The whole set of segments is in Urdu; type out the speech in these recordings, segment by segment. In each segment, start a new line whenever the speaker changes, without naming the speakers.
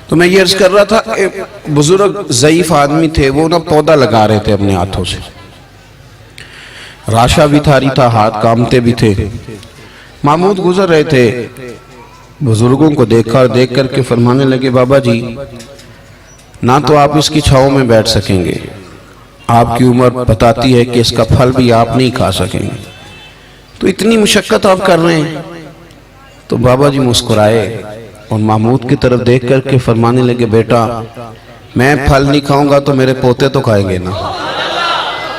تو میں یہ عرض کر رہا تھا، بزرگ ضعیف آدمی تھے، وہ پودا لگا رہے تھے اپنے ہاتھوں سے، راشا بھی تھاری تھا، ہاتھ کامتے بھی تھے۔ محمود گزر رہے تھے، بزرگوں کو دیکھا اور دیکھ کر کے فرمانے لگے بابا جی نہ تو آپ اس کی چھاؤں میں بیٹھ سکیں گے، آپ کی عمر بتاتی ہے کہ اس کا پھل بھی آپ نہیں کھا سکیں گے، تو اتنی مشقت آپ کر رہے ہیں۔ تو بابا جی مسکرائے اور محمود کی طرف دیکھ کر کے فرمانے لگے بیٹا میں پھل نہیں کھاؤں گا تو میرے پوتے تو کھائیں گے نا،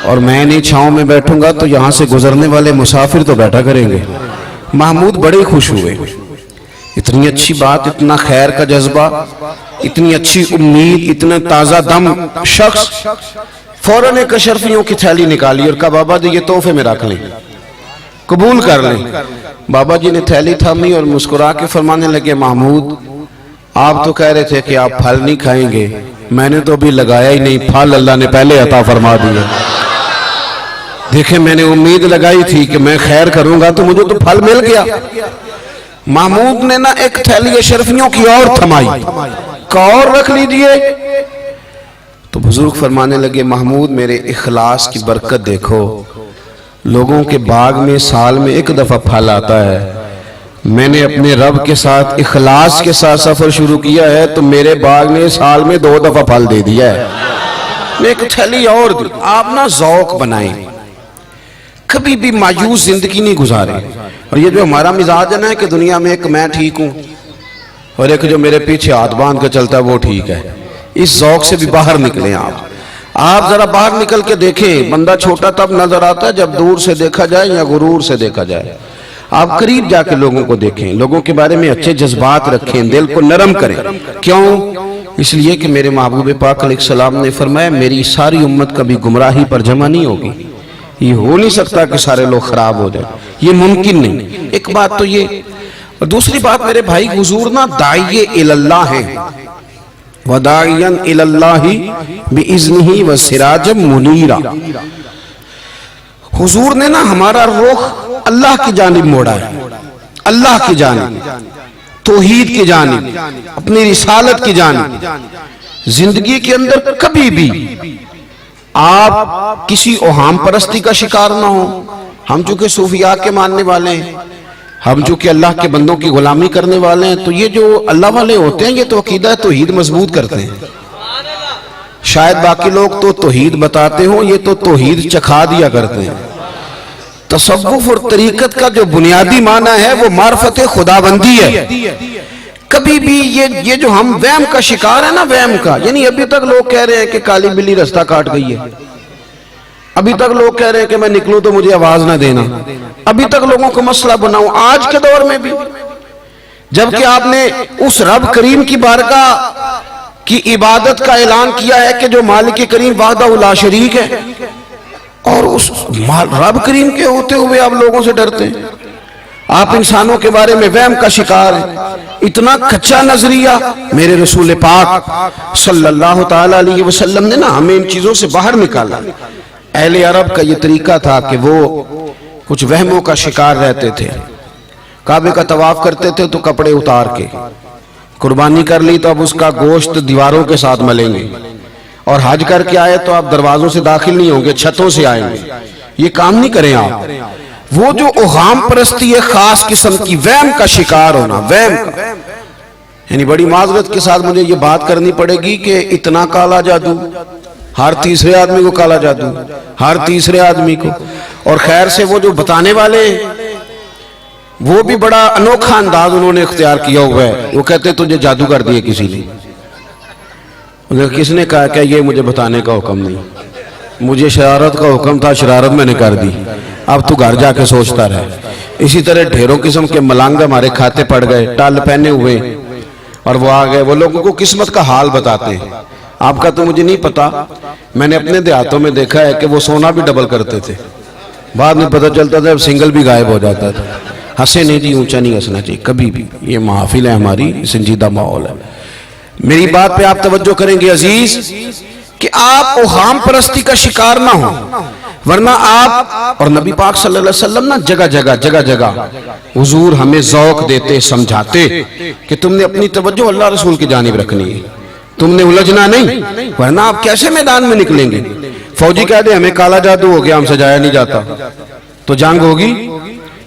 اور میں نہیں چھاؤں میں بیٹھوں گا تو یہاں سے گزرنے والے مسافر تو بیٹھا کریں گے۔ محمود بڑے خوش ہوئے، اتنی اچھی بات، اتنا خیر کا جذبہ، اتنی اچھی امید، اتنا تازہ دم شخص، فوراً ایک اشرفیوں کی تھیلی نکالی اور کہا بابا جی یہ تحفے میں رکھ لیں، قبول کر لیں۔ بابا جی نے تھیلی تھامی اور مسکرا کے فرمانے لگے محمود آپ تو کہہ رہے تھے کہ آپ پھل نہیں کھائیں گے، میں نے تو ابھی لگایا ہی نہیں، پھل اللہ نے پہلے عطا فرما دیا۔ دیکھیں میں نے امید لگائی تھی کہ میں خیر کروں گا تو مجھے تو پھل مل گیا۔ محمود نے نہ ایک تھیلی اشرفیوں کی اور تھمائی، کا اور رکھ لیجئے۔ تو بزرگ فرمانے لگے محمود میرے اخلاص کی برکت دیکھو، لوگوں کے باغ میں سال میں ایک دفعہ پھل آتا ہے، میں نے اپنے رب کے ساتھ اخلاص کے ساتھ سفر شروع کیا ہے تو میرے باغ نے سال میں 2 دفعہ پھل دے دیا ہے۔ میں ایک تھیلی اور دی۔ آپ نہ ذوق بنائیں، کبھی بھی مایوس زندگی نہیں گزارے۔ اور یہ جو ہمارا مزاج ہے نا کہ دنیا میں ایک میں ٹھیک ہوں اور ایک جو میرے پیچھے ہاتھ باندھ کے چلتا ہے وہ ٹھیک ہے، اس ذوق سے بھی باہر نکلیں۔ آپ ذرا باہر نکل کے دیکھیں، بندہ چھوٹا تب نظر آتا ہے جب دور سے دیکھا جائے یا غرور سے دیکھا جائے۔ آپ قریب جا کے لوگوں کو دیکھیں، لوگوں کے بارے میں اچھے جذبات رکھیں، دل کو نرم کریں۔ کیوں؟ اس لیے کہ میرے محبوب پاک علیہ السلام نے فرمایا میری ساری امت کبھی گمراہی پر جمع نہیں ہوگی، یہ ہو نہیں سکتا کہ سارے لوگ خراب ہو جائیں، یہ ممکن نہیں۔ ایک بات تو یہ، اور دوسری بات میرے بھائی حضور نا داعی اللہ ہیں، وَدَاعِيًا إِلَى اللَّهِ بِإِذْنِهِ وَسِرَاجًا مُنِيرًا۔ حضور نے نا ہمارا رخ اللہ کی جانب موڑا ہے، اللہ کی جانب، توحید کی جانب، اپنی رسالت کی جانب۔ زندگی کے اندر کبھی بھی آپ کسی اوہام پرستی کا شکار نہ ہو۔ ہم چونکہ صوفیاء کے ماننے والے ہیں، ہم چونکہ اللہ کے بندوں کی غلامی کرنے والے ہیں، تو یہ جو اللہ والے ہوتے ہیں یہ تو عقیدہ توحید مضبوط کرتے ہیں۔ شاید باقی لوگ تو توحید بتاتے ہوں، یہ تو توحید چکھا دیا کرتے ہیں۔ تصوف اور طریقت کا جو بنیادی معنی ہے وہ معرفت خداوندی ہے۔ کبھی بھی یہ جو ہم وہم کا شکار ہے نا، وہم کا، یعنی ابھی تک لوگ کہہ رہے ہیں کہ کالی بلی رستہ کاٹ گئی ہے، ابھی تک لوگ کہہ رہے ہیں کہ میں نکلوں تو مجھے آواز نہ دینا، ابھی تک لوگوں کو مسئلہ بناؤں۔ آج کے دور میں بھی جبکہ آپ نے اس رب کریم کی بارگاہ کی عبادت کا اعلان کیا ہے کہ جو مالک کریم وحدہ لا شریک ہے، اور اس رب کریم کے ہوتے ہوئے آپ لوگوں سے ڈرتے ہیں۔ آپ انسانوں کے بارے میں وہم کا شکار ہیں۔ اتنا کچا نظریہ میرے رسول پاک صلی اللہ تعالیٰ علیہ وسلم نے نا ہمیں ان چیزوں سے باہر نکالا۔ اہل عرب کا یہ طریقہ تھا کہ وہ کچھ وہموں کا شکار رہتے تھے، کعبے کا طواف کرتے تھے تو کپڑے اتار کے، قربانی کر لی تو اب اس کا گوشت دیواروں کے ساتھ ملیں گے، اور حج کر کے آئے تو آپ دروازوں سے داخل نہیں ہوں گے، چھتوں سے آئیں گے۔ یہ کام نہیں کریں آپ۔ وہ جو اوہام پرستی ہے خاص قسم کی، وہم کا شکار ہونا، وہم کا، یعنی بڑی معذرت کے ساتھ مجھے یہ بات کرنی پڑے گی کہ اتنا کالا جادو، ہر تیسرے آدمی کو کالا جادو، ہر تیسرے آدمی کو، اور خیر سے وہ جو بتانے والے وہ بھی بڑا انوکھا انداز انہوں نے اختیار کیا ہوا ہے۔ وہ کہتے تجھے جادو کر دیے کسی نے، کس نے کہا کہ یہ مجھے بتانے کا حکم نہیں، مجھے شرارت کا حکم تھا، شرارت میں نے کر دی، اب تو گھر جا کے سوچتا رہے۔ اسی طرح ڈھیروں قسم کے ملانگ ہمارے کھاتے پڑ گئے، ٹال پہنے ہوئے، اور وہ آگئے، وہ لوگوں کو قسمت کا حال بتاتے ہیں۔ آپ کا تو مجھے نہیں پتا، میں نے اپنے دیہاتوں میں دیکھا ہے کہ وہ سونا بھی ڈبل کرتے تھے، بعد میں پتہ چلتا تھا سنگل بھی غائب ہو جاتا تھا۔ ہنسے نہیں جی، اونچا نہیں ہنسنا چاہیے کبھی بھی، یہ محافل ہے ہماری، سنجیدہ ماحول ہے۔ میری بات پہ آپ توجہ کریں گے عزیز کہ آپ اوہام پرستی کا شکار نہ ہوں۔ ورنہ آپ اور نبی پاک صلی اللہ علیہ وسلم نا جگہ جگہ حضور ہمیں ذوق دیتے سمجھاتے کہ تم نے اپنی توجہ اللہ رسول کی جانب رکھنی ہے، تم نے الجھنا نہیں، ورنہ آپ کیسے میدان میں نکلیں گے؟ فوجی کہہ دے ہمیں کالا جادو ہو گیا، ہم سے جایا نہیں جاتا، تو جنگ ہوگی؟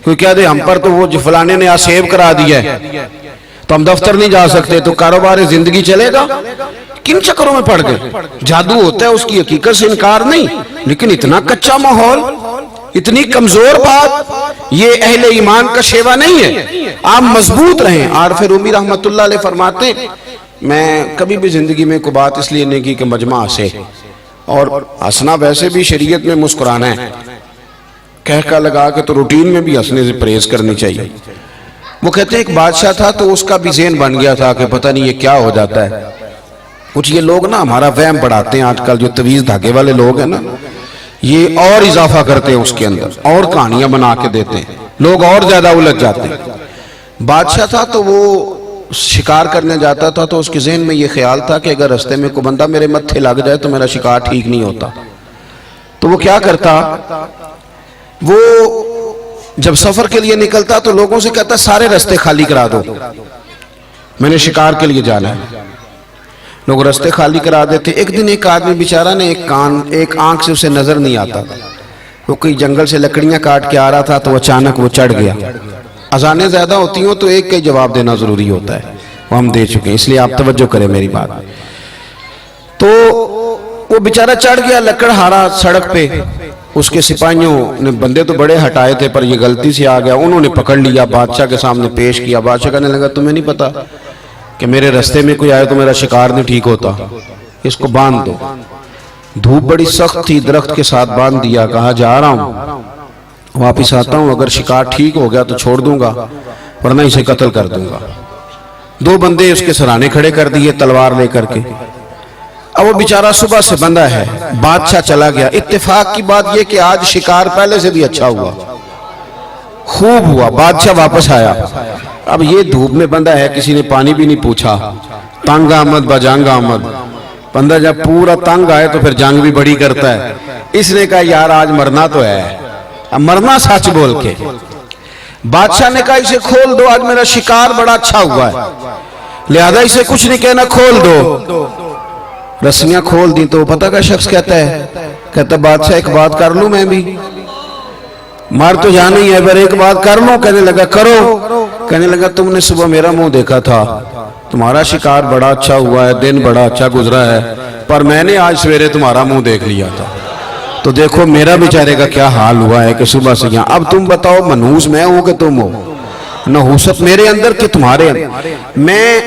کوئی کہہ دے ہم پر تو وہ فلانے نے سیو کرا دیا ہے تو ہم دفتر نہیں جا سکتے، تو کاروبار زندگی چلے گا؟ کن چکروں میں پڑ گئے؟ جادو ہوتا ہے، اس کی حقیقت سے انکار نہیں، لیکن اتنا کچا ماحول، اتنی کمزور بات، یہ اہل ایمان کا شیوا نہیں ہے۔ آپ مضبوط رہیں۔ عارف رومی رحمت اللہ علیہ فرماتے میں کبھی بھی زندگی میں کوئی بات اس لیے نہیں کی کہ مجمع ہنسے، اور ہنسنا ویسے بھی شریعت میں مسکرانا ہے، کہہ کا لگا کے تو روٹین میں بھی ہنسنے سے پرہیز کرنی چاہیے۔ وہ کہتے ہیں ایک بادشاہ تھا تو اس کا بھی ذہن بن گیا تھا کہ پتہ نہیں یہ کیا ہو جاتا ہے۔ کچھ یہ لوگ نا ہمارا وہم بڑھاتے ہیں، آج کل جو تویز دھاگے والے لوگ ہیں نا، یہ اور اضافہ کرتے ہیں اس کے اندر، اور کہانیاں بنا کے دیتے ہیں، لوگ اور زیادہ الجھ جاتے ہیں۔ بادشاہ تھا تو وہ شکار کرنے جاتا تھا تو اس کے ذہن میں یہ خیال تھا کہ اگر رستے میں کوئی بندہ میرے متھے لگ جائے تو میرا شکار ٹھیک نہیں ہوتا۔ تو وہ کیا کرتا، وہ جب سفر کے لیے نکلتا تو لوگوں سے کہتا سارے رستے خالی کرا دو، میں نے شکار کے لیے جانا ہے۔ لوگ رستے خالی کرا دیتے۔ ایک دن ایک آدمی بیچارہ نے ایک آنکھ سے اسے نظر نہیں آتا تھا، وہ کوئی جنگل سے لکڑیاں کاٹ کے آ رہا تھا تو اچانک وہ چڑھ گیا۔ اذانیں زیادہ ہوتی ہوں تو ایک کا جواب دینا ضروری ہوتا ہے، وہ ہم دے چکے ہیں، اس لیے آپ توجہ کریں میری بات۔ تو وہ بیچارہ چڑھ گیا لکڑ ہارا سڑک پہ، اس کے سپاہیوں نے بندے تو بڑے ہٹائے تھے پر یہ غلطی سے آ گیا، انہوں نے پکڑ لیا، بادشاہ کے سامنے پیش کیا۔ بادشاہ کہنے لگا تمہیں نہیں پتا کہ میرے رستے میں کوئی آئے تو میرا شکار نہیں ٹھیک ہوتا، اس کو باندھ دو۔ دھوپ بڑی سخت تھی، درخت کے ساتھ باندھ دیا، کہا جا رہا ہوں، واپس آتا ہوں، اگر شکار ٹھیک ہو گیا تو چھوڑ دوں گا ورنہ اسے قتل کر دوں گا۔ دو بندے اس کے سرانے کھڑے کر دیے تلوار لے کر کے۔ اب وہ بیچارہ صبح سے بندہ ہے، بادشاہ چلا گیا۔ اتفاق کی بات یہ کہ آج شکار پہلے سے بھی اچھا ہوا، خوب ہوا، بادشاہ واپس آیا۔ اب یہ دھوپ میں بندہ ہے، کسی نے پانی بھی نہیں پوچھا، تنگ آمد بجنگ آمد، بندہ جب پورا تنگ آئے تو پھر جنگ بھی بڑی کرتا ہے۔ اس نے کہا یار آج مرنا تو ہے، اب مرنا سچ بول کے۔ بادشاہ نے کہا اسے کھول دو، آج میرا شکار بڑا اچھا ہوا ہے، لہذا اسے کچھ نہیں کہنا، کھول دو۔ رسیاں کھول دی تو پتہ کا شخص کہتا ہے، کہتا بادشاہ ایک بات کر لوں میں بھی، مار تو جانا ہی ہے پر ایک بات کر لوں۔ کہنے لگا کرو۔ کہنے لگا تم نے صبح میرا منہ دیکھا تھا، تمہارا شکار بڑا اچھا ہوا ہے، دن بڑا اچھا گزرا ہے، پر میں نے آج سویرے تمہارا منہ دیکھ لیا تھا، تو دیکھو میرا بیچارے کا کیا حال ہوا ہے کہ صبح سے یہاں۔ اب تم بتاؤ منحوس میں ہوں کہ تم ہو، نحوست میرے اندر کہ تمہارے اندر؟ میں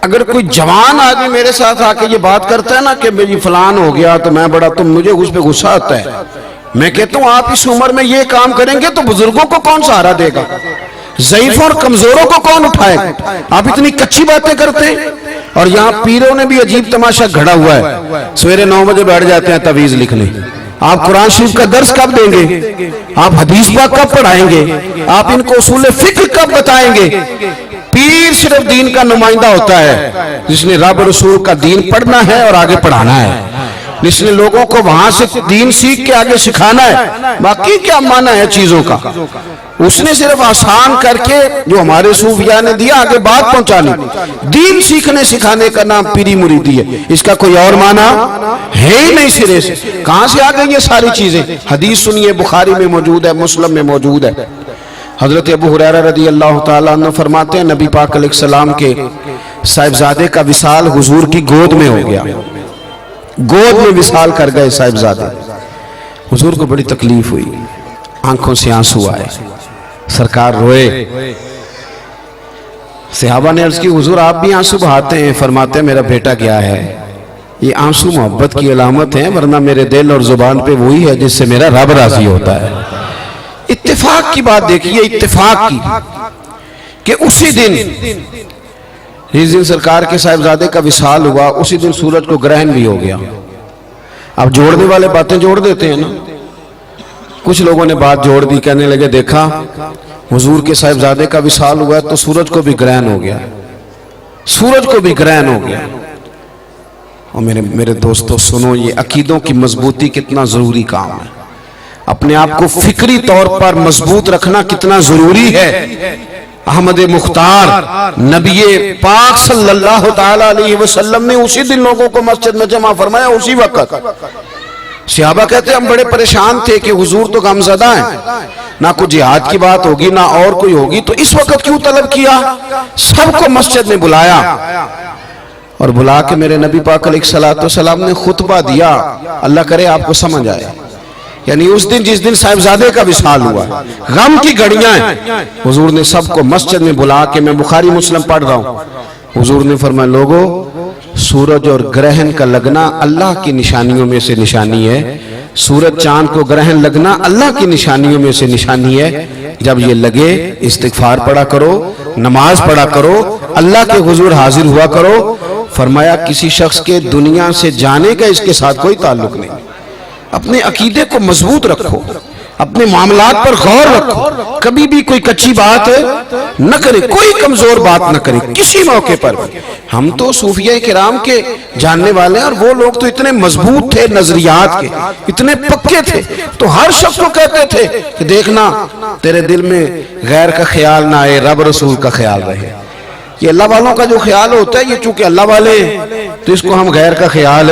اگر کوئی جوان آدمی میرے ساتھ آ کے یہ بات کرتا ہے نا کہ میری فلان ہو گیا تو میں بڑا، تو مجھے اس پہ غصہ آتا ہے۔ میں کہتا ہوں آپ اس عمر میں یہ کام کریں گے تو بزرگوں کو کون سہارا دے گا، ضعیفوں اور کمزوروں کو کون اٹھائے گا؟ آپ اتنی کچی باتیں کرتے ہیں۔ اور یہاں پیروں نے بھی عجیب تماشا گھڑا ہوا ہے، سویرے 9 بجے بیٹھ جاتے ہیں تعویذ لکھنے۔ آپ قرآن شریف کا درس کب دیں گے؟ آپ حدیث پاک کب پڑھائیں گے؟ آپ ان کو اصول فقہ کب بتائیں گے؟ پیر صرف دین کا نمائندہ ہوتا ہے جس نے رب رسول کا دین پڑھنا ہے اور آگے پڑھانا ہے، جس نے لوگوں کو وہاں سے دین سیکھ کے آگے سکھانا ہے۔ باقی کیا معنی ہے چیزوں کا؟ اس نے صرف آسان کر کے جو ہمارے صوفیاء نے دیا آگے بات پہنچانی۔ دین سیکھنے سکھانے کا نام پیری مریدی ہے، اس کا کوئی اور معنی ہے ہی نہیں سرے سے۔ کہاں سے آ گئی یہ ساری چیزیں؟ حدیث سنیے، بخاری میں موجود ہے، مسلم میں موجود ہے۔ حضرت ابو ہریرہ رضی اللہ تعالیٰ عنہ فرماتے ہیں نبی پاک علیہ السلام کے صاحبزادے کا وصال حضور کی گود میں ہو گیا، گود میں وصال کر گئے صاحبزادے۔ حضور کو بڑی تکلیف ہوئی، آنکھوں سے آنسو آئے، سرکار روئے۔ صحابہ نے عرض کی حضور آپ بھی آنسو بہاتے ہیں؟ فرماتے ہیں میرا بیٹا کیا ہے، یہ آنسو محبت کی علامت ہیں، ورنہ میرے دل اور زبان پہ وہی ہے جس سے میرا رب راضی ہوتا ہے۔ اتفاق کی بات دیکھیے، اتفاق کی کہ اسی دن جس دن سرکار کے صاحبزادے کا وصال ہوا اسی دن سورج کو گرہن بھی ہو گیا۔ اب جوڑنے والے باتیں جوڑ دیتے ہیں نا، کچھ لوگوں نے بات جوڑ دی، کہنے لگے دیکھا حضور کے صاحبزادے کا وصال ہوا تو سورج کو بھی گرہن ہو گیا، سورج کو بھی گرہن ہو گیا۔ اور میرے دوستو سنو، یہ عقیدوں کی مضبوطی کتنا ضروری کام ہے۔ اپنے آپ کو فکری طور پر مضبوط رکھنا کتنا ضروری ہے۔ احمد مختار نبی پاک صلی اللہ تعالی علیہ وسلم نے اسی دن لوگوں کو مسجد میں جمع فرمایا، اسی وقت۔ صحابہ کہتے ہیں ہم بڑے پریشان تھے کہ حضور تو غمزدہ ہیں، نہ کوئی جہاد کی بات ہوگی نہ اور کوئی ہوگی، تو اس وقت کیوں طلب کیا؟ سب کو مسجد میں بلایا اور بلا کے میرے نبی پاک علیہ السلام نے خطبہ دیا۔ اللہ کرے آپ کو سمجھ آئے، یعنی اس دن جس دن صاحبزادے کا وصال ہوا، غم کی گھڑیاں ہیں، حضور نے سب کو مسجد میں بلا کے، میں بخاری مسلم پڑھ رہا ہوں، حضور نے فرمایا لوگو سورج اور گرہن کا لگنا اللہ کی نشانیوں میں سے نشانی ہے، سورج چاند کو گرہن لگنا اللہ کی نشانیوں میں سے نشانی ہے، جب یہ لگے استغفار پڑھا کرو، نماز پڑھا کرو، اللہ کے حضور حاضر ہوا کرو۔ فرمایا کسی شخص کے دنیا سے جانے کا اس کے ساتھ کوئی تعلق نہیں، اپنے عقیدے کو مضبوط رکھو، اپنے معاملات پر غور رکھو، کبھی بھی کوئی کچی بات نہ کرے، کوئی کمزور بات نہ کرے کسی موقع پر۔ ہم تو صوفیہ کرام کے جاننے والے ہیں، اور وہ لوگ تو اتنے مضبوط تھے نظریات کے، اتنے پکے تھے، تو ہر شخص کو کہتے تھے کہ دیکھنا تیرے دل میں غیر کا خیال نہ آئے، رب رسول کا خیال رہے۔ یہ اللہ والوں کا جو خیال ہوتا ہے، یہ چونکہ اللہ والے ہیں تو اس کو ہم غیر کا خیال